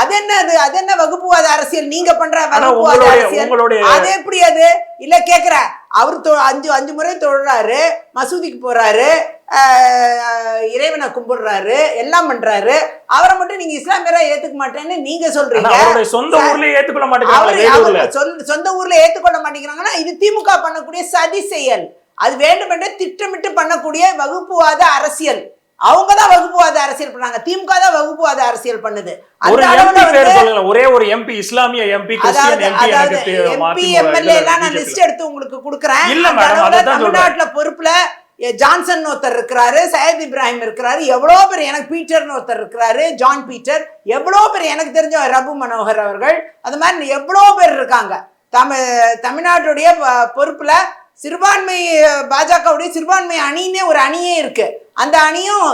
B: அது என்ன வகுப்புவாத அரசியல் நீங்க பண்ற வகுப்புவாத அரசியல்? அது எப்படி அது இல்ல கேக்குற? அவரு 5 முறை தொழுறாரு, மசூதிக்கு போறாரு, இறைவனை கும்பிடுறாரு, எல்லாம் பண்றாரு. அவரை மட்டும் நீங்க இஸ்லாமியரா ஏத்துக்க மாட்டேன்னு நீங்க சொல்றீங்க.
A: சொந்த ஊர்ல ஏத்துக்கொள்ள மாட்டேங்கிறாங்க.
B: சொந்த ஊர்ல ஏத்துக்கொள்ள மாட்டேங்கிறாங்கன்னா இது திமுக பண்ணக்கூடிய சதி செயல். அது வேண்டுமென்றே திட்டமிட்டு பண்ணக்கூடிய வகுப்புவாத அரசியல். அவங்கதான் வகுப்புவாத அரசியல் பண்ணாங்க. திமுக தான் வகுப்புவாத அரசியல் பண்ணுது.
A: ஒரே ஒரு எம்பி, இஸ்லாமிய எம்பி,
B: எம்பி எம்எல்ஏ எல்லாம் நான் லிஸ்ட் எடுத்து உங்களுக்கு கொடுக்குறேன். தமிழ்நாட்டுல பொறுப்புல ஜான்சன் ஒருத்தர் இருக்கிறாரு, சையத் இப்ராஹிம் இருக்கிறாரு, எவ்வளவு பேர், எனக்கு பீட்டர்னு ஒருத்தர் இருக்கிறாரு, ஜான் பீட்டர், எவ்வளவு பேர் எனக்கு தெரிஞ்ச ரபு மனோகர் அவர்கள், அது மாதிரி எவ்வளவு பேர் இருக்காங்க. தமிழ்நாட்டுடைய பொறுப்புல சிறுபான்மை பாஜகவுடைய சிறுபான்மை அணின்னே ஒரு அணியே இருக்கு. அந்த அணியும்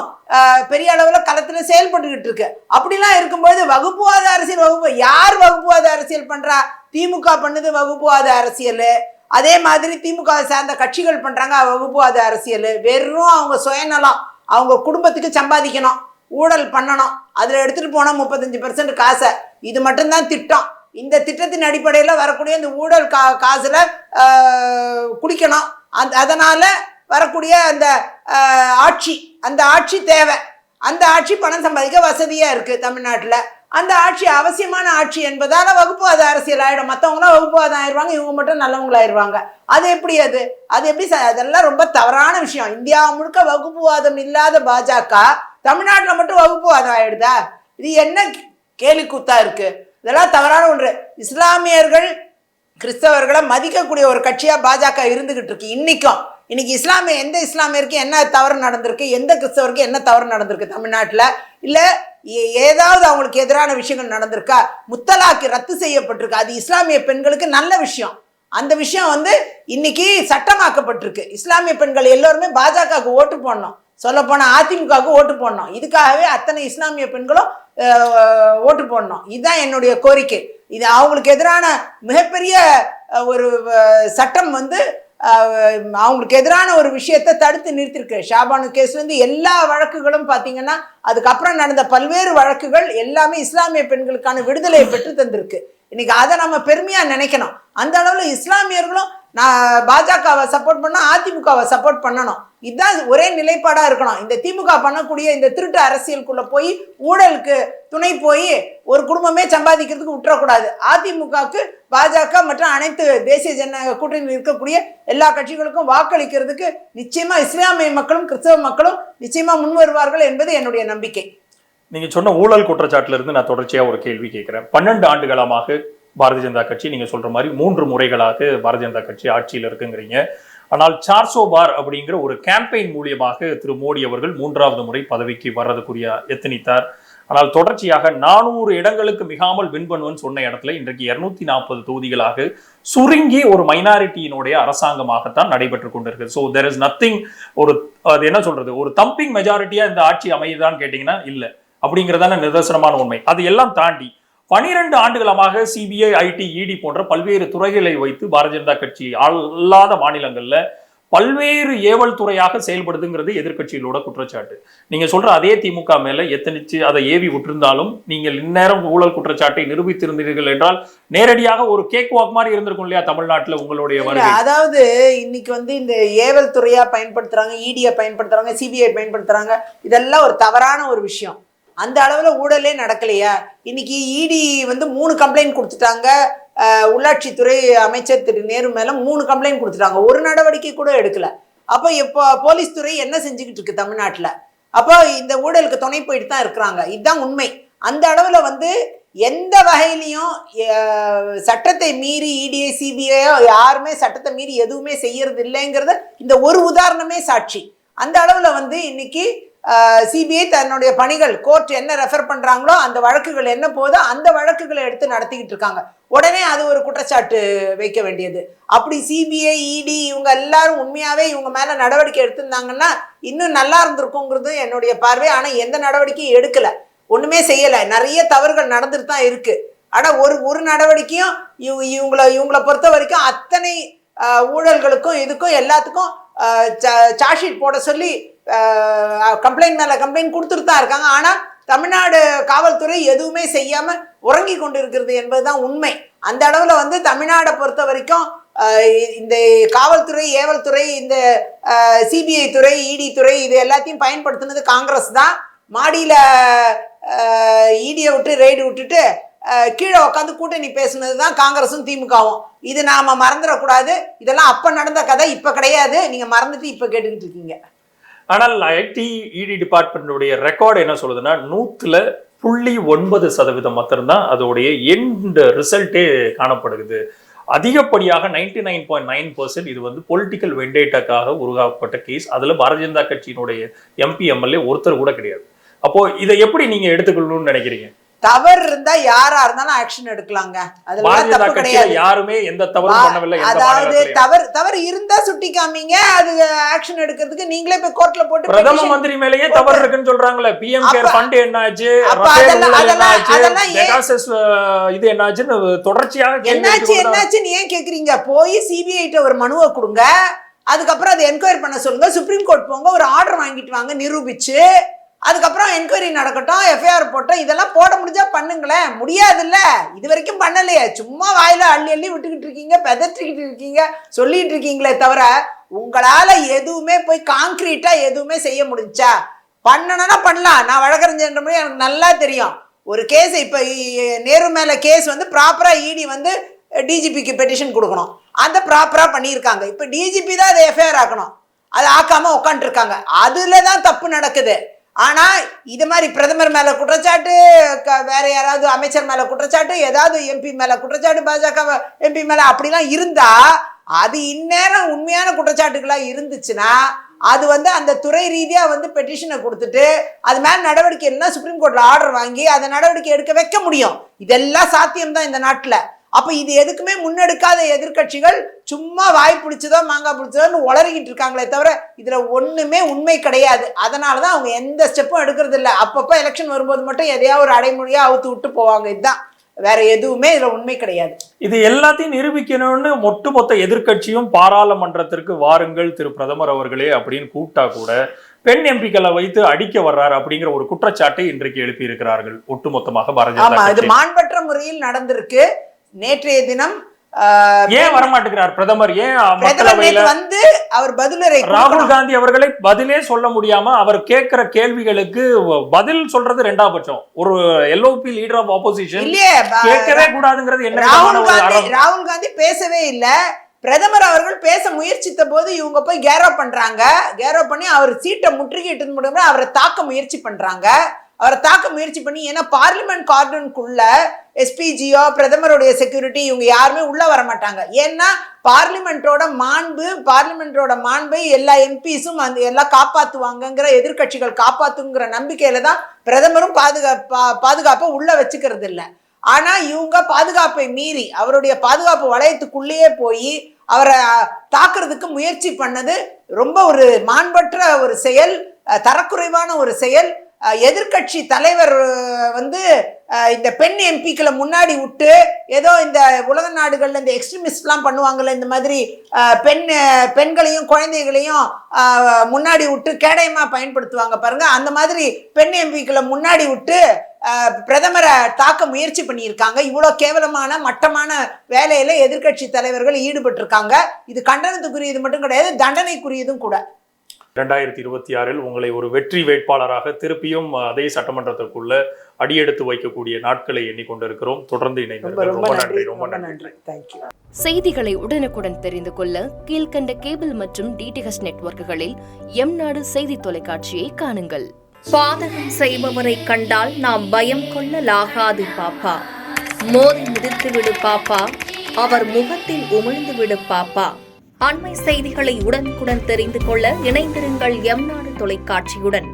B: பெரிய அளவுல களத்துல செயல்பட்டுக்கிட்டு இருக்கு. அப்படிலாம் இருக்கும்போது வகுப்புவாத அரசியல் யார் வகுப்புவாத அரசியல் பண்றா? திமுக பண்ணுது வகுப்புவாத அரசியல். அதே மாதிரி திமுக சார்ந்த கட்சிகள் பண்றாங்க வகுப்புவாத அரசியல். வெறும் அவங்க சுயநலம், அவங்க குடும்பத்துக்கு சம்பாதிக்கணும், ஊழல் பண்ணணும், அதுல எடுத்துட்டு போனா 35% காசை. இது மட்டும்தான் திட்டம். இந்த திட்டத்தின் அடிப்படையில் வரக்கூடிய இந்த ஊழல் காசுல குடிக்கணும். அதனால வரக்கூடிய அந்த ஆட்சி தேவை. அந்த ஆட்சி பணம் சம்பாதிக்க வசதியா இருக்கு தமிழ்நாட்டில். அந்த ஆட்சி அவசியமான ஆட்சி என்பதால வகுப்புவாத அரசியல் ஆயிடும். மற்றவங்களாம் வகுப்புவாதம் ஆயிடுவாங்க, இவங்க மட்டும் நல்லவங்களாயிருவாங்க. அது எப்படி? அது எப்படி? அதெல்லாம் ரொம்ப தவறான விஷயம். இந்தியா முழுக்க வகுப்புவாதம் இல்லாத பாஜக தமிழ்நாட்டில் மட்டும் வகுப்புவாதம் ஆயிடுதா? இது என்ன கேலி கூத்தா இருக்கு? இதெல்லாம் தவறான ஒன்று. இஸ்லாமியர்கள் கிறிஸ்தவர்களை மதிக்கக்கூடிய ஒரு கட்சியா பாஜக இருந்துகிட்டு இருக்கு இன்னைக்கும். இன்னைக்கு எந்த இஸ்லாமியருக்கு என்ன தவறு நடந்திருக்கு, எந்த கிறிஸ்தவருக்கு என்ன தவறு நடந்திருக்கு தமிழ்நாட்டில்? இல்லை ஏதாவது அவங்களுக்கு எதிரான விஷயங்கள் நடந்திருக்கா? முத்தலாக்கு ரத்து செய்யப்பட்டிருக்கு, அது இஸ்லாமிய பெண்களுக்கு நல்ல விஷயம். அந்த விஷயம் வந்து இன்னைக்கு சட்டமாக்கப்பட்டிருக்கு. இஸ்லாமிய பெண்கள் எல்லோருமே பாஜகவுக்கு ஓட்டு போடணும், சொல்ல போனா அதிமுகவுக்கு ஓட்டு போடணும். இதுக்காகவே அத்தனை இஸ்லாமிய பெண்களும் ஓட்டு போடணும். இதுதான் என்னுடைய கோரிக்கை. இது அவங்களுக்கு எதிரான மிகப்பெரிய ஒரு சட்டம் வந்து அவங்களுக்கு எதிரான ஒரு விஷயத்தை தடுத்து நிறுத்திருக்கு. ஷாபானு கேஸ்ல இருந்து எல்லா வழக்குகளும் பாத்தீங்கன்னா அதுக்கப்புறம் நடந்த பல்வேறு வழக்குகள் எல்லாமே இஸ்லாமிய பெண்களுக்கான விடுதலையை பெற்று தந்திருக்கு. இன்னைக்கு அதை நம்ம பெருமையா நினைக்கணும். அந்த அளவுல இஸ்லாமியர்களும் நான் பாஜகவை சப்போர்ட் பண்ணா அதிமுகவை சப்போர்ட் பண்ணணும். இதுதான் ஒரே நிலைப்பாடா இருக்கணும். இந்த திமுக பண்ணக்கூடிய இந்த திருட்டு அரசியலுக்குள்ள போய் ஊழலுக்கு துணை போய் ஒரு குடும்பமே சம்பாதிக்கிறதுக்கு விட்டுறக்கூடாது. அதிமுகவுக்கு பாஜக மற்றும் அனைத்து தேசிய ஜனநாயக கூட்டணியில் இருக்கக்கூடிய எல்லா கட்சிகளுக்கும் வாக்களிக்கிறதுக்கு நிச்சயமா இஸ்லாமிய மக்களும் கிறிஸ்தவ மக்களும் நிச்சயமா முன் வருவார்கள் என்பது என்னுடைய நம்பிக்கை.
A: நீங்க சொன்ன ஊழல் குற்றச்சாட்டுல இருந்து நான் தொடர்ச்சியா ஒரு கேள்வி கேட்கிறேன். 12 ஆண்டுகளமாக பாரதிய ஜனதா கட்சி, நீங்க சொல்ற மாதிரி 3 முறைகளாக பாரதிய ஜனதா கட்சி ஆட்சியில் இருக்குங்கிறீங்க. ஆனால் 400 பார் அப்படிங்கிற ஒரு கேம்பெயின் மூலியமாக திரு மோடி அவர்கள் 3வது முறை பதவிக்கு வர்றதுக்குரிய எத்தனித்தார். ஆனால் தொடர்ச்சியாக 400 இடங்களுக்கு மிகாமல் வின் பண்ணுவேன்னு சொன்ன இடத்துல இன்றைக்கு 240 தொகுதிகளாக சுருங்கி ஒரு மைனாரிட்டியினுடைய அரசாங்கமாகத்தான் நடைபெற்று கொண்டிருக்கு. ஸோ தெர் இஸ் நத்திங், ஒரு அது என்ன சொல்றது, ஒரு தம்பிங் மெஜாரிட்டியா இந்த ஆட்சி அமையுதான்னு கேட்டீங்கன்னா இல்லை, அப்படிங்கிறதான நிதர்சனமான உண்மை. அது எல்லாம் தாண்டி 12 ஆண்டுகளமாக சிபிஐ, ஐடி, இடி போன்ற பல்வேறு துறைகளை வைத்து பாரதிய ஜனதா கட்சி அல்லாத மாநிலங்கள்ல பல்வேறு ஏவல் துறையாக செயல்படுதுங்கிறது எதிர்கட்சிகளோட குற்றச்சாட்டு. நீங்க சொல்ற அதே திமுக மேல எத்தனிச்சு அதை ஏவி விட்டிருந்தாலும் நீங்கள் இந்நேரம் ஊழல் குற்றச்சாட்டை நிரூபித்திருந்தீர்கள் என்றால் நேரடியாக ஒரு கேக் வாக் மாதிரி இருந்திருக்கும் இல்லையா தமிழ்நாட்டுல உங்களுடைய வருகை?
B: அதாவது இன்னைக்கு வந்து இந்த ஏவல் துறையா பயன்படுத்துறாங்க, இடியை பயன்படுத்துறாங்க, சிபிஐ பயன்படுத்துறாங்க, இதெல்லாம் ஒரு தவறான ஒரு விஷயம். அந்த அளவுல ஊழலே நடக்கலையா? இன்னைக்கு இடி வந்து 3 கம்ப்ளைண்ட் கொடுத்துட்டாங்க. உள்ளாட்சித்துறை அமைச்சர் திரு நேரு மேல 3 கம்ப்ளைண்ட் கொடுத்துட்டாங்க, ஒரு நடவடிக்கை கூட எடுக்கல. அப்போ இப்போ போலீஸ் துறை என்ன செஞ்சுக்கிட்டு இருக்கு தமிழ்நாட்டுல? அப்போ இந்த ஊழலுக்கு துணை போயிட்டு தான் இருக்கிறாங்க. இதுதான் உண்மை. அந்த அளவுல வந்து எந்த வகையிலையும் சட்டத்தை மீறி இடிஐ, சிபிஐயோ யாருமே சட்டத்தை மீறி எதுவுமே செய்யறது இல்லைங்கிறத இந்த ஒரு உதாரணமே சாட்சி. அந்த அளவுல வந்து இன்னைக்கு சிபிஐ தன்னுடைய பணிகள், கோர்ட் என்ன ரெஃபர் பண்றாங்களோ அந்த வழக்குகள் என்ன போதோ அந்த வழக்குகளை எடுத்து நடத்திக்கிட்டு இருக்காங்க. உடனே அது ஒரு குற்றச்சாட்டு வைக்க வேண்டியது. அப்படி சிபிஐ, இடி இவங்க எல்லாரும் உண்மையாவே இவங்க மேல நடவடிக்கை எடுத்திருந்தாங்கன்னா இன்னும் நல்லா இருந்திருக்குங்கிறது என்னுடைய பார்வை. ஆனா எந்த நடவடிக்கையும் எடுக்கல, ஒண்ணுமே செய்யல. நிறைய தவறுகள் நடந்துட்டு தான் இருக்கு. ஆனா ஒரு நடவடிக்கையும் இவங்களை பொறுத்த வரைக்கும் அத்தனை ஊழல்களுக்கும் இதுக்கும் எல்லாத்துக்கும் சார்ஜ் ஷீட் போட சொல்லி கம்ப்ளைண்ட் மேல கம்ப்ளைண்ட் கொடுத்துட்டு தான் இருக்காங்க. ஆனா தமிழ்நாடு காவல்துறை எதுவுமே செய்யாம உறங்கி கொண்டு இருக்கிறது என்பதுதான் உண்மை. அந்த அளவுல வந்து தமிழ்நாடை பொறுத்த வரைக்கும் இந்த காவல்துறை, ஏவல் துறை, இந்த சிபிஐ துறை, இடி துறை இது எல்லாத்தையும் பயன்படுத்தினது காங்கிரஸ் தான். மாடியில இடியை விட்டு ரெய்டு விட்டுட்டு கீழே உட்காந்து கூட்டணி பேசுனது தான் காங்கிரஸும் திமுகவும். இது நாம மறந்துடக்கூடாது. இதெல்லாம் அப்ப நடந்த கதை, இப்ப கிடையாது. நீங்க மறந்துட்டு இப்ப கேட்டுக்கிட்டு இருக்கீங்க.
A: ஆனால் ஐடி, இடி டிபார்ட்மெண்ட்டுடைய ரெக்கார்டு என்ன சொல்லுதுன்னா 100.9% மாத்திரம்தான் அதோடைய எண்ட் ரிசல்ட்டே காணப்படுகிறது. அதிகப்படியாக 99.9% இது வந்து பொலிட்டிக்கல் வெண்டேட்டாக்காக உருவாக்கப்பட்ட கேஸ். அதுல பாரதிய ஜனதா கட்சியினுடைய எம்பி, எம்எல்ஏ ஒருத்தர் கூட கிடையாது. அப்போ இதை எப்படி நீங்க எடுத்துக்கணும்னு நினைக்கிறீங்க?
B: தவறு இருந்தா யாரா இருந்தாலும் ஆக்ஷன் எடுக்கலாங்க. அதெல்லாம் தப்பு கிடையாது.
A: யாருமே எந்த தவறும் பண்ணவில்லை.
B: அதாவது தவறு இருந்தா சுட்டி காமிங்க, அது ஆக்ஷன் எடுக்கிறதுக்கு நீங்களே போய் கோர்ட்ல போட்டு
A: பிரதம மந்திரி மேலேயே தவறு இருக்குன்னு சொல்றாங்களே. பிஎம் கேர் ஃபண்ட் என்னாச்சு, இது என்னாச்சுன்னு தொடர்ச்சியாக
B: என்னாச்சுன்னு ஏன் கேக்குறீங்க? போய் சிபிஐ ஒரு மனுவை கொடுங்க, அதுக்கப்புறம் அதை என்கொயரி பண்ண சொல்லுங்க, சுப்ரீம் கோர்ட் போங்க, ஒரு ஆர்டர் வாங்கிட்டு வாங்க நிரூபிச்சு, அதுக்கப்புறம் என்கொயரி நடக்கட்டும், எஃப்ஐஆர் போட்டோம். இதெல்லாம் போட முடிஞ்சா பண்ணுங்களேன். முடியாதுல்ல, இது வரைக்கும் பண்ணலையே. சும்மா வாயில அள்ளி அள்ளி விட்டுக்கிட்டு இருக்கீங்க, பெதற்றிக்கிட்டு இருக்கீங்க, சொல்லிட்டு இருக்கீங்களே தவிர உங்களால எதுவுமே போய் கான்கிரீட்டா எதுவுமே செய்ய முடிஞ்சா? பண்ணணும்னா பண்ணலாம். நான் வழக்கறிஞர் முறை எனக்கு நல்லா தெரியும். ஒரு கேஸ் இப்ப நேரு மேல கேஸ் வந்து ப்ராப்பரா இடி வந்து டிஜிபிக்கு பெட்டிஷன் கொடுக்கணும், அந்த ப்ராப்பரா பண்ணியிருக்காங்க. இப்ப டிஜிபி தான் அதை எஃப்ஐஆர் ஆக்கணும், அதை ஆக்காம உட்காந்துட்டு இருக்காங்க. அதுலதான் தப்பு நடக்குது. ஆனா இது மாதிரி பிரதமர் மேல குற்றச்சாட்டு, வேற யாராவது அமைச்சர் மேல குற்றச்சாட்டு, ஏதாவது எம்பி மேல குற்றச்சாட்டு, பாஜக எம்பி மேல அப்படிலாம் இருந்தா அது இந்நேரம் உண்மையான குற்றச்சாட்டுகளா இருந்துச்சுன்னா அது வந்து அந்த துறை ரீதியா வந்து பெட்டிஷனை கொடுத்துட்டு அது மேல நடவடிக்கை என்ன சுப்ரீம் கோர்ட்ல ஆர்டர் வாங்கி அதை நடவடிக்கை எடுக்க வைக்க முடியும். இதெல்லாம் சாத்தியம்தான் இந்த நாட்டுல. அப்ப இது எதுக்குமே முன்னெடுக்காத எதிர்கட்சிகள் சும்மா வாய் பிடிச்சதோ மாங்காய் பிடிச்சதோன்னு உளறிக்கிட்டு இருக்காங்களே தவிர இதுல ஒண்ணுமே உண்மை கிடையாது. அதனாலதான் அவங்க எந்த ஸ்டெப்பும் எடுக்கிறது இல்லை. அப்பப்ப எலெக்ஷன் வரும்போது மட்டும் எதையாவது ஒரு அடைமொழியா அவுத்து விட்டு போவாங்க. இதுதான், வேற எதுவுமே இதுல உண்மை கிடையாது.
A: இது எல்லாத்தையும் நிரூபிக்கணும்னு ஒட்டுமொத்த எதிர்க்கட்சியும் பாராளுமன்றத்திற்கு வாருங்கள் திரு பிரதமர் அவர்களே அப்படின்னு கூப்பிட்டா கூட பெண் எம்பிக்களை வைத்து அடிக்க வர்றாரு அப்படிங்கிற ஒரு குற்றச்சாட்டை இன்றைக்கு எழுப்பி இருக்கிறார்கள் ஒட்டுமொத்தமாக பாரதிய
B: ஆமா, இது மாண்பற்ற முறையில் நடந்திருக்கு. நேற்றைய தினம்
A: ஏன் வரமாட்டேங்கிறார் பிரதமர்? ஏன்
B: வந்து அவர் பதிலுரை
A: ராகுல் காந்தி அவர்களை பதிலே சொல்ல முடியாம அவர் கேட்கிற கேள்விகளுக்கு பதில் சொல்றது ரெண்டாம் பட்சம். ஒரு எல்ஓபி லீடர் ஆஃப் ஆப்போசிஷன் கேட்கவே கூடாதுங்கிறது என்ன?
B: ராகுல் காந்தி பேசவே இல்ல. பிரதமர் அவர்கள் பேச முயற்சித்த போது இவங்க போய் கேரோ பண்றாங்க. கேரோ பண்ணி அவர் சீட்டை முற்றுகிட்டு முடியும் அவரை தாக்க முயற்சி பண்றாங்க. அவரை தாக்க முயற்சி பண்ணி, ஏன்னா பார்லிமெண்ட் கார்டனுக்குள்ள எஸ்பிஜியோ பிரதமருடைய செக்யூரிட்டி இவங்க யாருமே உள்ள வர மாட்டாங்க. ஏன்னா பார்லிமெண்டோட மாண்பை எல்லா எம்பிஸும் அந்த எல்லாம் காப்பாத்துவாங்கங்கிற, எதிர்கட்சிகள் காப்பாத்துங்கிற நம்பிக்கையில தான் பிரதமரும் பாதுகாப்பை உள்ள வச்சுக்கிறது இல்லை. ஆனா இவங்க பாதுகாப்பை மீறி அவருடைய பாதுகாப்பு வளையத்துக்குள்ளேயே போய் அவரை தாக்குறதுக்கு முயற்சி பண்ணது ரொம்ப ஒரு மாண்பற்ற ஒரு செயல், தரக்குறைவான ஒரு செயல். எதிர்கட்சி தலைவர் வந்து இந்த பெண் எம்பிக்களை முன்னாடி விட்டு ஏதோ இந்த உலக நாடுகள்ல இந்த எக்ஸ்ட்ரீமிஸ்ட்லாம் பண்ணுவாங்கல்ல, இந்த மாதிரி பெண்களையும் குழந்தைகளையும் முன்னாடி விட்டு கேடயமா பயன்படுத்துவாங்க பாருங்க, அந்த மாதிரி பெண் எம்பிக்களை முன்னாடி விட்டு பிரதமரை தாக்க முயற்சி பண்ணியிருக்காங்க. இவ்வளவு கேவலமான மட்டமான வேலையில எதிர்கட்சி தலைவர்கள் ஈடுபட்டு இருக்காங்க. இது கண்டனத்துக்குரியது மட்டும் கிடையாது, தண்டனைக்குரியதும் கூட.
A: 2026 உங்களை ஒரு வெற்றி வேட்பாளராக திருப்பியும் அதே சட்டமன்றத்திற்குள்ள அடியெடுத்து வைக்கக்கூடிய நாட்களை எண்ணிக்கொண்டிருக்கிறோம். தொடர்ந்து இணைந்திருக்கிறோம். ரொம்ப நன்றி.
C: செய்திகளை உடனுக்குடன் தெரிந்து கொள்ள கீழ்கண்ட கேபிள் மற்றும் டிடிஹெச் நெட்வொர்க்குகளில் எம்நாடு செய்தி தொலைக்காட்சியை காணுங்கள்.
D: பாதகம் செய்பவரை கண்டால் நாம் பயம் கொள்ளலாகாது பாப்பா. மோதி மிதித்து விடு பாப்பா, அவர் முகத்தில் உமிழ்ந்து விடு பாப்பா. அண்மை செய்திகளை உடனுக்குடன் தெரிந்து கொள்ள இணைந்திருங்கள் எம்நாடு தொலைக்காட்சியுடன்.